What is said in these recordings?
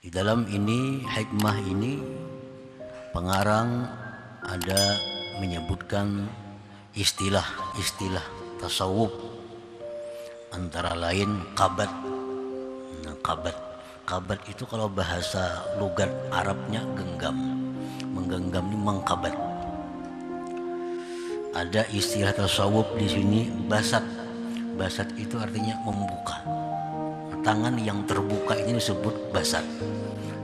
Di dalam ini hikmah ini pengarang ada menyebutkan istilah-istilah tasawuf, antara lain qabat. Nah, qabat itu kalau bahasa lugat Arabnya genggam, menggenggam ini mengqabat. Ada istilah tasawuf di sini basat. Basat itu artinya membuka. Tangan yang terbuka ini disebut basat.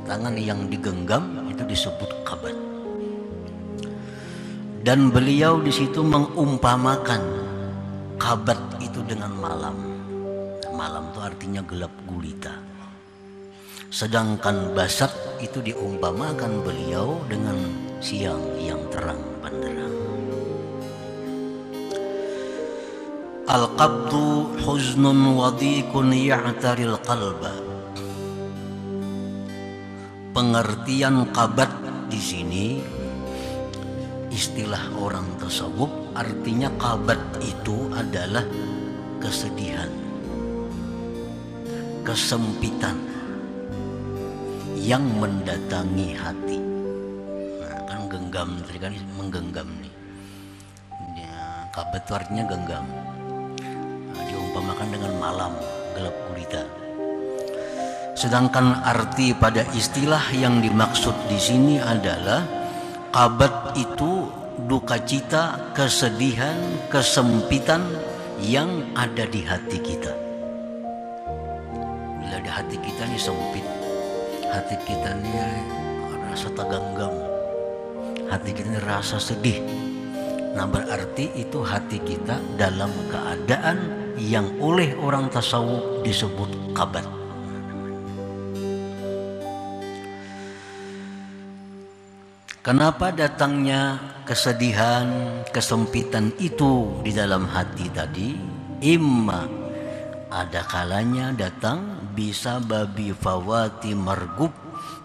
Tangan yang digenggam itu disebut qabat. Dan beliau di situ mengumpamakan qabat itu dengan malam. Malam itu artinya gelap gulita. Sedangkan basat itu diumpamakan beliau dengan siang yang terang benderang. Al-qabdu huznun wadikun ya'taril qalba. Pengertian qabat di sini istilah orang tasawuf, artinya qabat itu adalah kesedihan, kesempitan yang mendatangi hati. Nah, kan genggam tadi kan menggenggam nih. Ya, qabat itu artinya genggam. Nah, diumpamakan dengan malam gelap gulita. Sedangkan arti pada istilah yang dimaksud di sini adalah qabat itu duka cita, kesedihan, kesempitan yang ada di hati kita. Bila di hati kita ini sempit, hati kita ini rasa teganggam, hati kita ini rasa sedih. Nah, berarti itu hati kita dalam keadaan yang oleh orang tasawuf disebut qabat. Kenapa datangnya kesedihan, kesempitan itu di dalam hati tadi? Imma ada kalanya datang bisa babi fawati margub,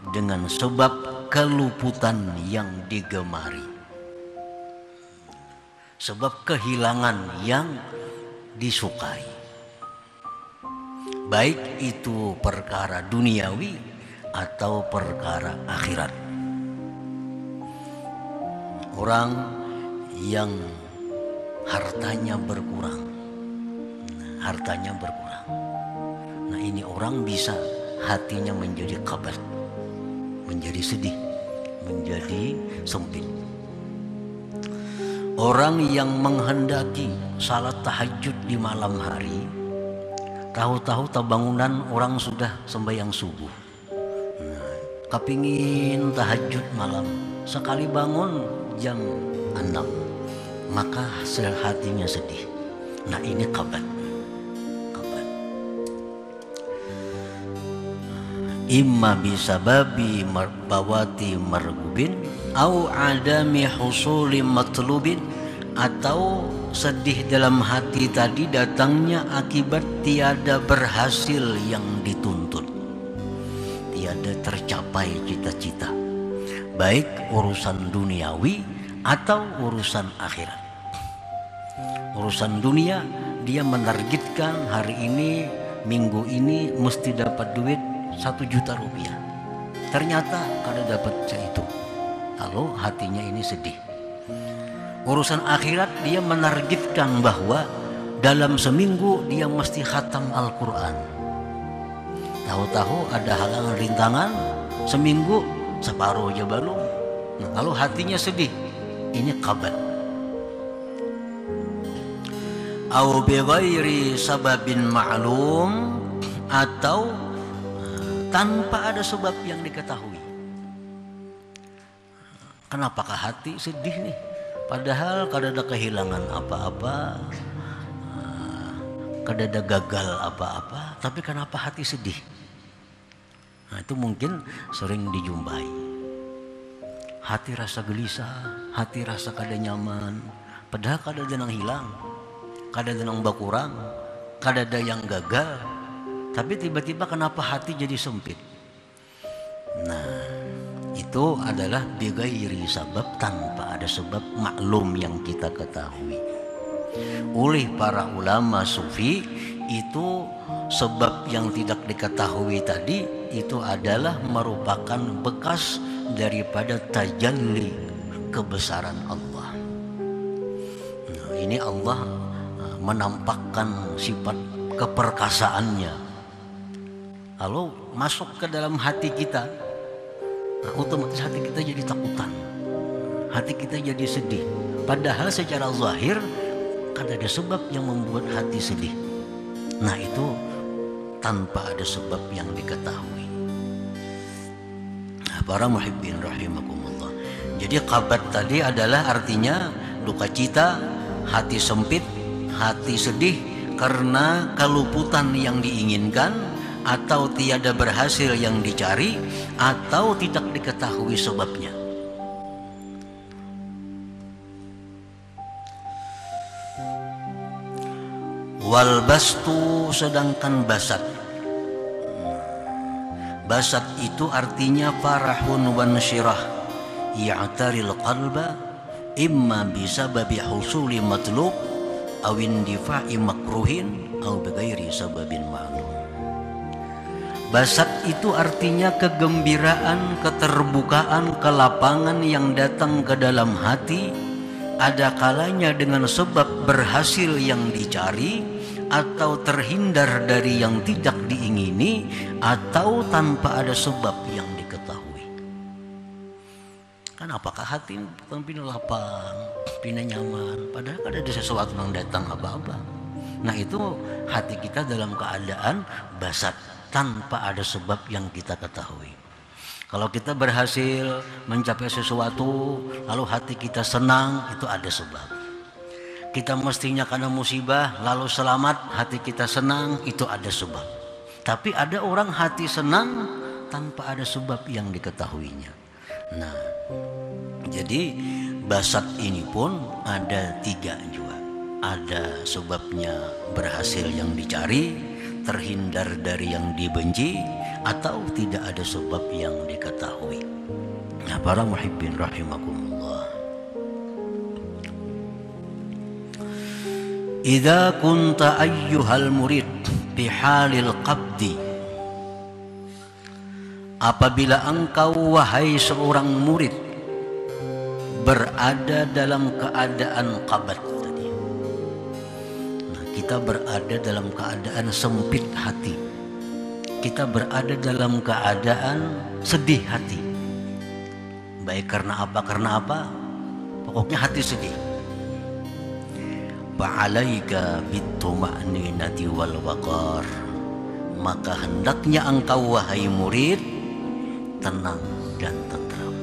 dengan sebab keluputan yang digemari, sebab kehilangan yang disukai, baik itu perkara duniawi atau perkara akhirat. Orang yang hartanya berkurang, nah ini orang bisa hatinya menjadi qabat, menjadi sedih, menjadi sempit. Orang yang menghendaki salat tahajud di malam hari, tahu-tahu bangunan orang sudah sembahyang subuh. Nah, kepingin tahajud malam, sekali bangun jam 6, maka hatinya sedih. Nah, ini qabat. Imma bisababi bawati margubin au adami husuli matlubin, atau sedih dalam hati tadi datangnya akibat tiada berhasil yang dituntut, tiada tercapai cita-cita, baik urusan duniawi atau urusan akhirat. Urusan dunia, dia menargetkan hari ini, minggu ini mesti dapat duit 1 juta rupiah. Ternyata kada dapat itu, lalu hatinya ini sedih. Urusan akhirat, dia menargetkan bahwa dalam seminggu dia mesti khatam Al-Quran. Tahu-tahu ada halangan rintangan, seminggu separuh aja belum. Nah, lalu hatinya sedih. Ini qabat. Au bi ghairi sababin ma'lum, atau tanpa ada sebab yang diketahui. Kenapakah hati sedih nih? Padahal kada ada kehilangan apa-apa, kada ada gagal apa-apa, tapi kenapa hati sedih? Nah, itu mungkin sering dijumpai. Hati rasa gelisah, hati rasa kada nyaman, padahal kada ada yang hilang, kada ada yang berkurang, kada ada yang gagal, tapi tiba-tiba kenapa hati jadi sempit? Nah, itu adalah bighairi sabab, tanpa ada sebab maklum yang kita ketahui. Oleh para ulama sufi, itu sebab yang tidak diketahui tadi itu adalah merupakan bekas daripada tajalli kebesaran Allah. Nah, ini Allah menampakkan sifat keperkasaannya. Lalu masuk ke dalam hati kita, nah, otomatis hati kita jadi takutan, hati kita jadi sedih. Padahal secara zahir kan ada sebab yang membuat hati sedih. Nah, itu tanpa ada sebab yang diketahui. Nah, para muhibbin rahimakumullah. Jadi kabat tadi adalah artinya duka cita, hati sempit, hati sedih karena keluputan yang diinginkan, atau tiada berhasil yang dicari, atau tidak diketahui sebabnya. Wal bastu, sedangkan basat. Basat itu artinya farahun wa nasyirah ya'taril qalba imma bisababi husuli matlub aw indifa'i makruhin aw bighairi sababin ma'lum. Basat itu artinya kegembiraan, keterbukaan, kelapangan yang datang ke dalam hati, ada kalanya dengan sebab berhasil yang dicari, atau terhindar dari yang tidak diingini, atau tanpa ada sebab yang diketahui. Kan apakah hati pina lapang, pina nyaman, padahal ada sesuatu yang datang apa-apa. Nah, itu hati kita dalam keadaan basat, tanpa ada sebab yang kita ketahui. Kalau kita berhasil mencapai sesuatu, lalu hati kita senang, itu ada sebab. Kita mestinya karena musibah lalu selamat, hati kita senang, itu ada sebab. Tapi ada orang hati senang tanpa ada sebab yang diketahuinya. Nah, jadi basat ini pun ada 3 juga. Ada sebabnya berhasil yang dicari, terhindar dari yang dibenci, atau tidak ada sebab yang diketahui. Nah, para muhibbin rahimakumullah. Idza kunta ayyuhal murid fi halil qabdi, apabila engkau wahai seorang murid berada dalam keadaan qabd tadi. Nah, kita berada dalam keadaan sempit hati, kita berada dalam keadaan sedih hati. Baik karena apa? Pokoknya hati sedih. Fa'alaika bituma'ninati wal waqar, maka hendaknya engkau wahai murid tenang dan tentram.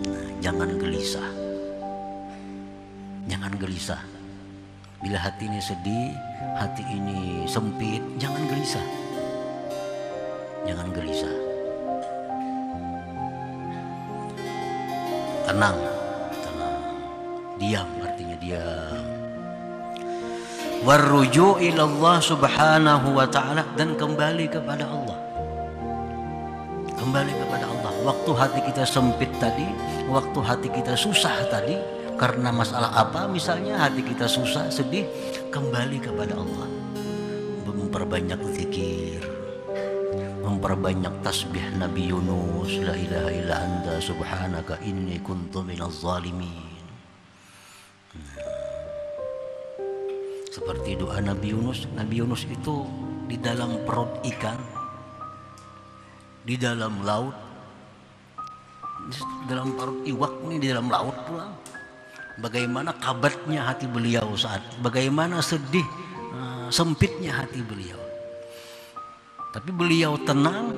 Nah, jangan gelisah. Jangan gelisah. Bila hati ini sedih, hati ini sempit, jangan gelisah. Jangan gelisah. Tenang, tenang. Diam artinya diam. Warruju' ila Allah subhanahu wa ta'ala, dan kembali kepada Allah. Kembali kepada Allah. Waktu hati kita sempit tadi, waktu hati kita susah tadi, karena masalah apa misalnya hati kita susah, sedih, kembali kepada Allah. Memperbanyak zikir, memperbanyak tasbih Nabi Yunus, la ilaha illa anta subhanaka inni kuntu minaz zalimin. Seperti doa Nabi Yunus. Nabi Yunus itu di dalam perut ikan, di dalam laut, dalam perut iwak ini, di dalam laut pula. Bagaimana kabatnya hati beliau saat, bagaimana sedih, sempitnya hati beliau. Tapi beliau tenang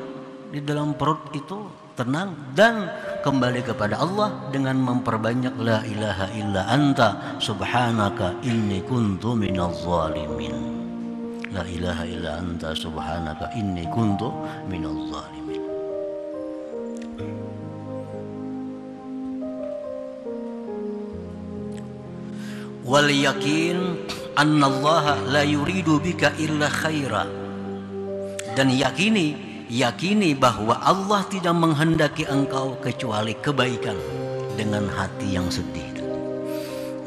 di dalam perut itu, tenang dan kembali kepada Allah dengan memperbanyak la ilaha illa anta subhanaka inni kuntu minaz zalimin. La ilaha illa anta subhanaka inni kuntu minaz zalimin. Wal yakin anna Allah la yuridu bika illa khaira, dan yakini bahwa Allah tidak menghendaki engkau kecuali kebaikan dengan hati yang sedih.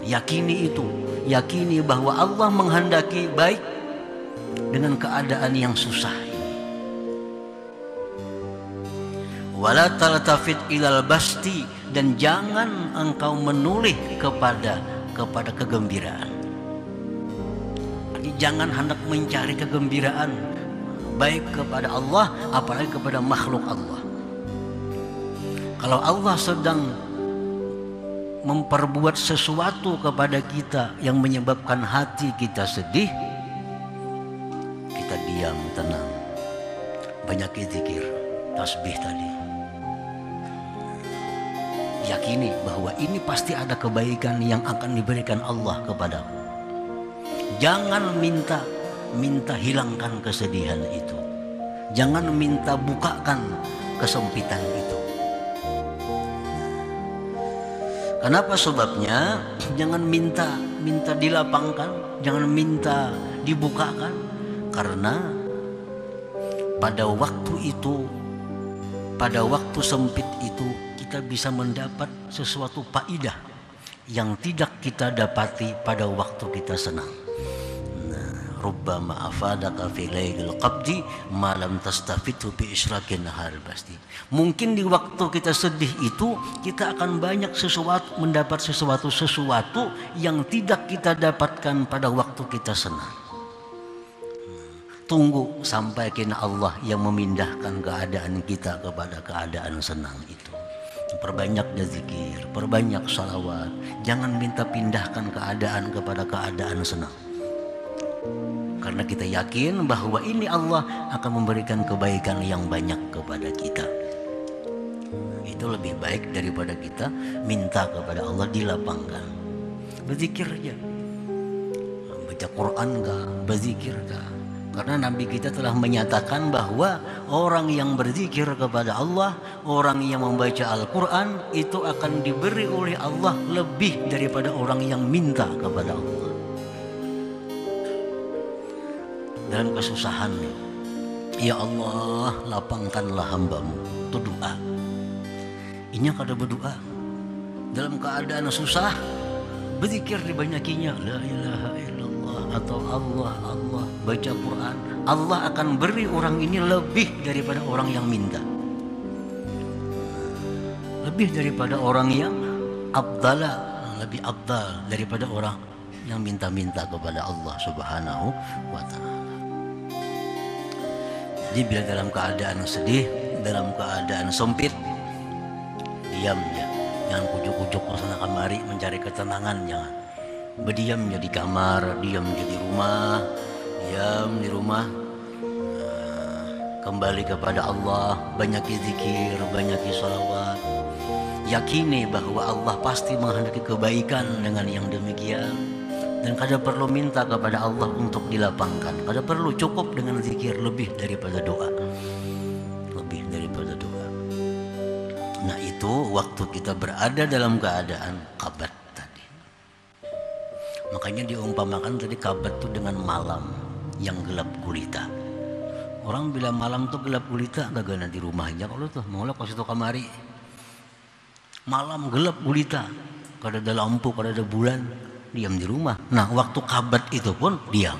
Yakini itu, yakini bahwa Allah menghendaki baik dengan keadaan yang susah ini. Wala taltafit ilal basti, dan jangan engkau menoleh kepada kegembiraan. Jadi jangan hendak mencari kegembiraan baik kepada Allah apalagi kepada makhluk Allah. Kalau Allah sedang memperbuat sesuatu kepada kita yang menyebabkan hati kita sedih, kita diam, tenang, banyak zikir, tasbih tadi. Yakini bahwa ini pasti ada kebaikan yang akan diberikan Allah kepadamu. Jangan minta hilangkan kesedihan itu. Jangan minta bukakan kesempitan itu. Kenapa sebabnya? Jangan minta dilapangkan, jangan minta dibukakan, karena pada waktu itu, pada waktu sempit itu, kita bisa mendapat sesuatu faidah yang tidak kita dapati pada waktu kita senang. Rubbama afadaka fi lailil qabdi ma lam tastafidhu bi isyraqin nahar basti. Mungkin di waktu kita sedih itu kita akan banyak mendapat sesuatu yang tidak kita dapatkan pada waktu kita senang. Tunggu sampai kena Allah yang memindahkan keadaan kita kepada keadaan senang itu. Perbanyak zikir, perbanyak salawat. Jangan minta pindahkan keadaan kepada keadaan senang. Karena kita yakin bahwa ini Allah akan memberikan kebaikan yang banyak kepada kita. Itu lebih baik daripada kita minta kepada Allah dilapangkan. Berzikir aja, baca Quran kah, berzikir kah. Karena Nabi kita telah menyatakan bahwa orang yang berzikir kepada Allah, orang yang membaca Al-Quran, itu akan diberi oleh Allah lebih daripada orang yang minta kepada Allah. Dalam kesusahan, ya Allah lapangkanlah hambamu, itu doa. Ini kada berdoa dalam keadaan susah, berzikir dibanyakinya la ilaha illallah atau Allah baca Quran. Allah akan beri orang ini lebih daripada orang yang minta, lebih daripada orang yang lebih abdal daripada orang yang minta-minta kepada Allah Subhanahu wa ta'ala. Jadi bila dalam keadaan sedih, dalam keadaan sempit, diam ya. Jangan kujuk-kujuk ke sana kemari mencari ketenangan, jangan. Berdiam ya di kamar, diam ya di rumah, diam di rumah. Kembali kepada Allah, banyak zikir, banyak salawat. Yakini bahwa Allah pasti menghendaki kebaikan dengan yang demikian. Dan kada perlu minta kepada Allah untuk dilapangkan. Kada perlu, cukup dengan zikir lebih daripada doa. Lebih daripada doa. Nah itu waktu kita berada dalam keadaan kabat tadi. Makanya diumpamakan tadi kabat itu dengan malam yang gelap gulita. Orang bila malam tuh gelap gulita gak di rumahnya kalau tuh mau lah kasih kamari. Malam gelap gulita, kada ada lampu, kada ada bulan, diam di rumah. Nah waktu kabat itu pun diam.